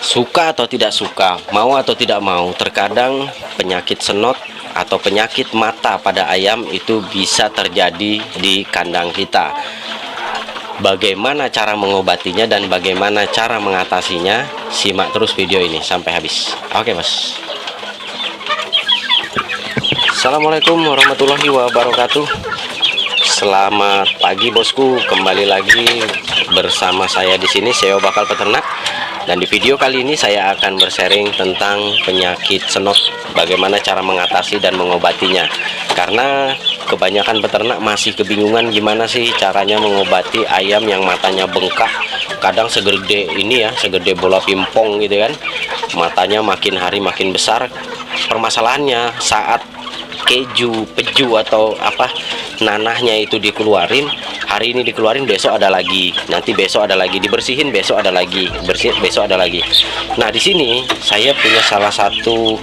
Suka atau tidak suka, mau atau tidak mau, terkadang penyakit senot atau penyakit mata pada ayam itu bisa terjadi di kandang kita. Bagaimana cara mengobatinya dan bagaimana cara mengatasinya, simak terus video ini sampai habis. Oke bos. Assalamualaikum warahmatullahi wabarakatuh. Selamat pagi bosku, kembali lagi bersama saya di sini, SEO Bakal Peternak. Dan di video kali ini saya akan bersharing tentang penyakit senot, bagaimana cara mengatasi dan mengobatinya. Karena kebanyakan peternak masih kebingungan gimana sih caranya mengobati ayam yang matanya bengkak. Kadang segede ini ya, segede bola pimpong gitu kan. Matanya makin hari makin besar. Permasalahannya saat keju, peju atau apa nanahnya itu dikeluarin, hari ini dikeluarin, besok ada lagi, nanti besok ada lagi, dibersihin, besok ada lagi, bersih, besok ada lagi. Nah di sini saya punya salah satu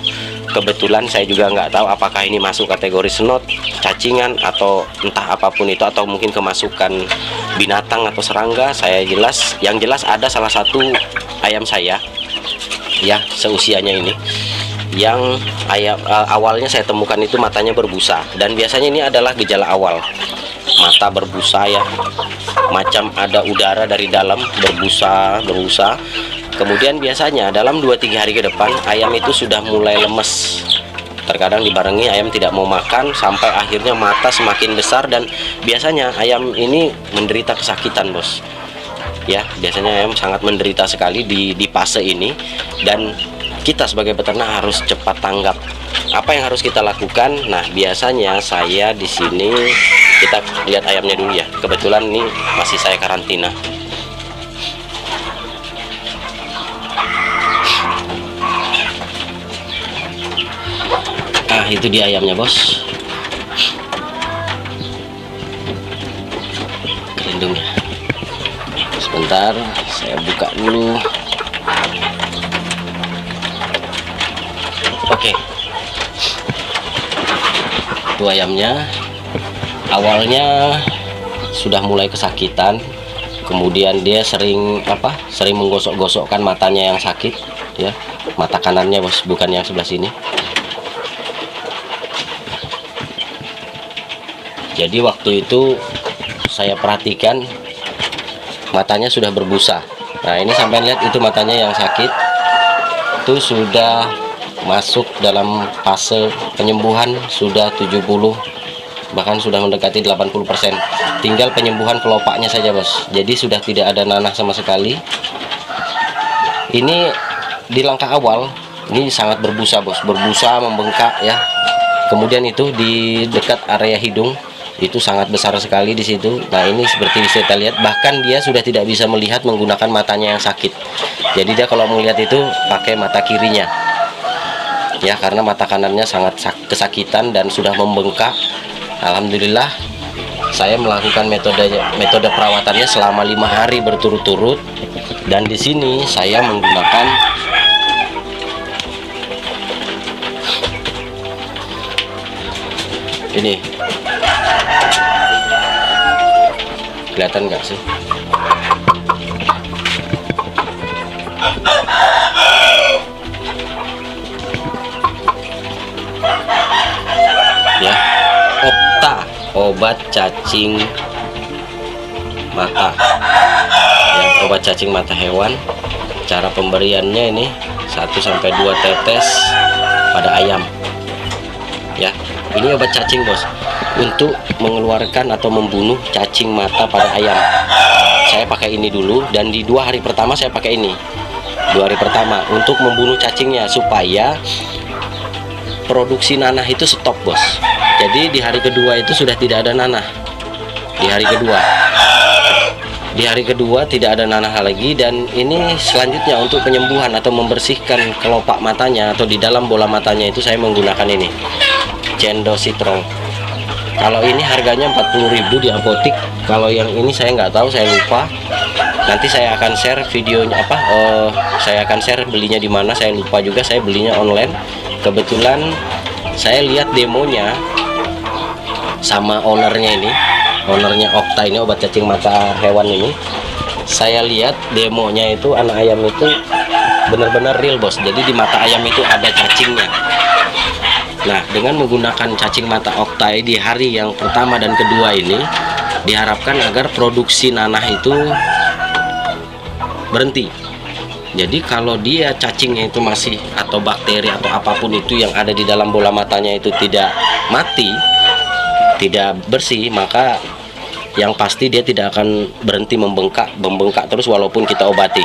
kebetulan, saya juga nggak tahu apakah ini masuk kategori senot, cacingan atau entah apapun itu, atau mungkin kemasukan binatang atau serangga. Yang jelas ada salah satu ayam saya ya seusianya ini yang awalnya saya temukan itu matanya berbusa, dan biasanya ini adalah gejala awal, mata berbusa ya, macam ada udara dari dalam berbusa. Kemudian biasanya dalam 2-3 hari ke depan ayam itu sudah mulai lemes, terkadang dibarengi ayam tidak mau makan, sampai akhirnya mata semakin besar, dan biasanya ayam ini menderita kesakitan bos ya. Biasanya ayam sangat menderita sekali di fase ini, dan kita sebagai peternak harus cepat tanggap. Apa yang harus kita lakukan? Nah, biasanya saya di sini, kita lihat ayamnya dulu ya. Kebetulan ini masih saya karantina. Ah, itu dia ayamnya, bos. Kerindungnya. Sebentar, saya buka dulu. Oke, itu ayamnya. Awalnya sudah mulai kesakitan, kemudian dia sering menggosok-gosokkan matanya yang sakit ya, mata kanannya bos, bukan yang sebelah sini. Jadi waktu itu saya perhatikan matanya sudah berbusa. Nah ini sampai lihat, itu matanya yang sakit itu sudah masuk dalam fase penyembuhan, sudah 70, bahkan sudah mendekati 80%. Tinggal penyembuhan kelopaknya saja bos, jadi sudah tidak ada nanah sama sekali. Ini di langkah awal ini sangat berbusa bos, berbusa, membengkak ya. Kemudian itu di dekat area hidung itu sangat besar sekali di situ. Nah ini seperti bisa kita lihat, bahkan dia sudah tidak bisa melihat menggunakan matanya yang sakit. Jadi dia kalau melihat itu pakai mata kirinya ya, karena mata kanannya sangat kesakitan dan sudah membengkak. Alhamdulillah saya melakukan metode perawatannya selama 5 hari berturut-turut, dan di sini saya menggunakan ini. Kelihatan nggak sih? Ya, Opta, obat cacing mata ya, obat cacing mata hewan. Cara pemberiannya ini 1-2 tetes pada ayam ya. Ini obat cacing bos, untuk mengeluarkan atau membunuh cacing mata pada ayam. Saya pakai ini dulu, dan di 2 hari pertama saya pakai ini. 2 hari pertama untuk membunuh cacingnya, supaya produksi nanah itu stop bos. Jadi di hari kedua itu sudah tidak ada nanah. Di hari kedua tidak ada nanah lagi. Dan ini selanjutnya untuk penyembuhan atau membersihkan kelopak matanya atau di dalam bola matanya itu saya menggunakan ini, Cendositrol. Kalau ini harganya 40.000 di apotik. Kalau yang ini saya nggak tahu, saya lupa. Nanti saya akan share videonya saya akan share belinya di mana, saya lupa juga. Saya belinya online. Kebetulan saya lihat demonya sama ownernya ini, ownernya Opta ini, obat cacing mata hewan ini. Saya lihat demonya itu anak ayam itu benar-benar real bos. Jadi di mata ayam itu ada cacingnya. Nah, dengan menggunakan cacing mata Octai di hari yang pertama dan kedua ini, diharapkan agar produksi nanah itu berhenti. Jadi kalau dia cacingnya itu masih, atau bakteri atau apapun itu yang ada di dalam bola matanya itu tidak mati, tidak bersih, maka yang pasti dia tidak akan berhenti membengkak terus walaupun kita obati.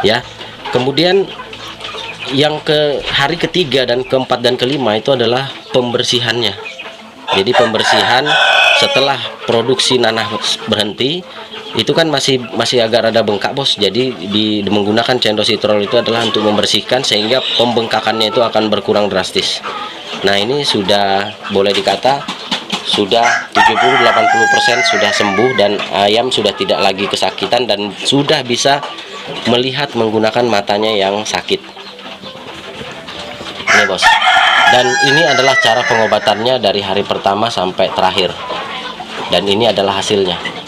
Ya. Kemudian yang ke hari ketiga dan keempat dan kelima itu adalah pembersihannya. Jadi pembersihan setelah produksi nanah berhenti, itu kan masih agak rada bengkak bos. Jadi menggunakan cendositrol itu adalah untuk membersihkan sehingga pembengkakannya itu akan berkurang drastis. Nah, ini sudah boleh dikata sudah 70-80% sudah sembuh, dan ayam sudah tidak lagi kesakitan dan sudah bisa melihat menggunakan matanya yang sakit. Ini bos. Dan ini adalah cara pengobatannya dari hari pertama sampai terakhir. Dan ini adalah hasilnya.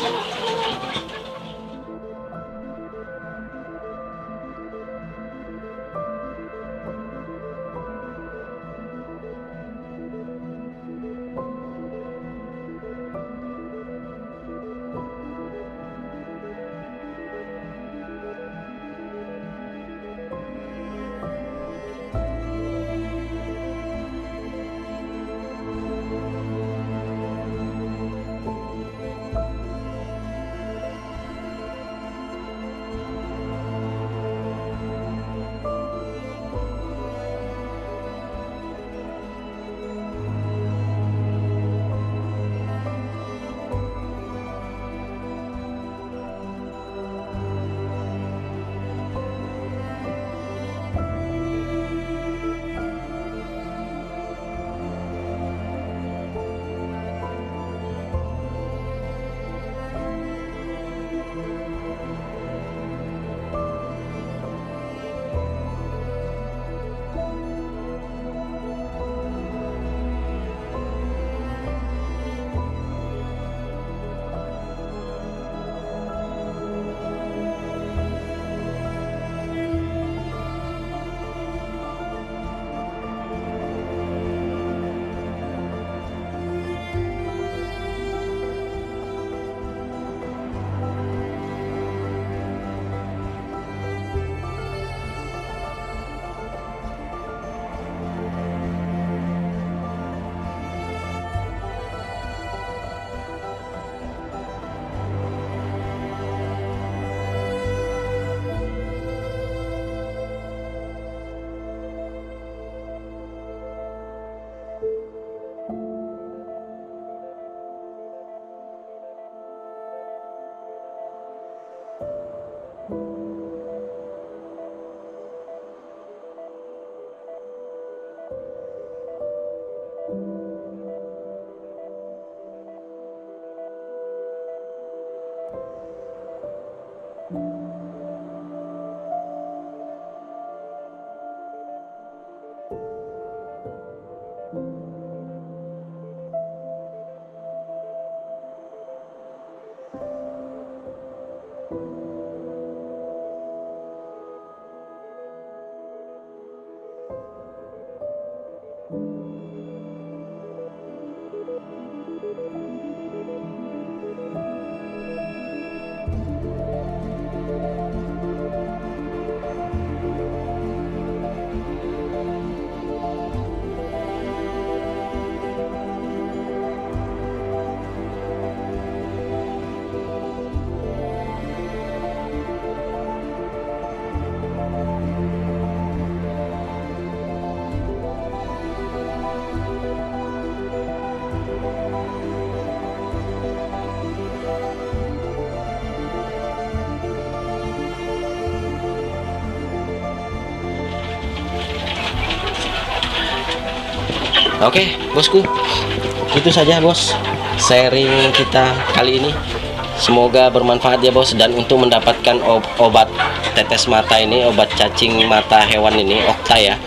Oke, bosku, itu saja bos sharing kita kali ini. Semoga bermanfaat ya bos. Dan untuk mendapatkan obat tetes mata ini, obat cacing mata hewan ini, Octai ya,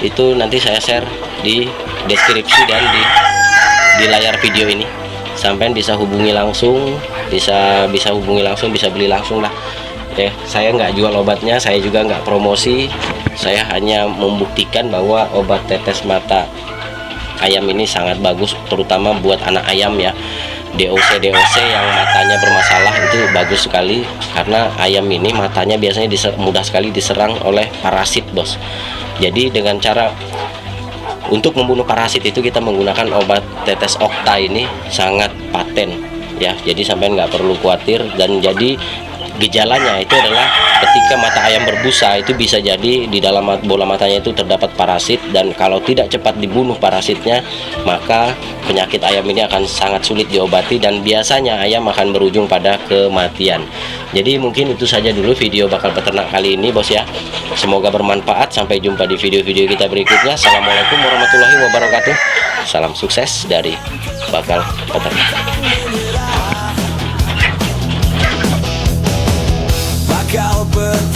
itu nanti saya share di deskripsi dan di layar video ini. Sampai bisa hubungi langsung, bisa hubungi langsung, bisa beli langsung lah. ya. Saya nggak jual obatnya, saya juga nggak promosi, saya hanya membuktikan bahwa obat tetes mata ayam ini sangat bagus, terutama buat anak ayam ya. DOC yang matanya bermasalah itu bagus sekali, karena ayam ini matanya biasanya mudah sekali diserang oleh parasit, bos. Jadi dengan cara untuk membunuh parasit itu kita menggunakan obat tetes Okta ini sangat paten ya. Jadi sampai nggak perlu khawatir. Dan jadi gejalanya itu adalah ketika mata ayam berbusa, itu bisa jadi di dalam bola matanya itu terdapat parasit, dan kalau tidak cepat dibunuh parasitnya, maka penyakit ayam ini akan sangat sulit diobati dan biasanya ayam akan berujung pada kematian. Jadi mungkin itu saja dulu video bakal peternak kali ini, bos ya. Semoga bermanfaat. Sampai jumpa di video-video kita berikutnya. Assalamualaikum warahmatullahi wabarakatuh. Salam sukses dari Bakal Peternak. Bakal Peternak.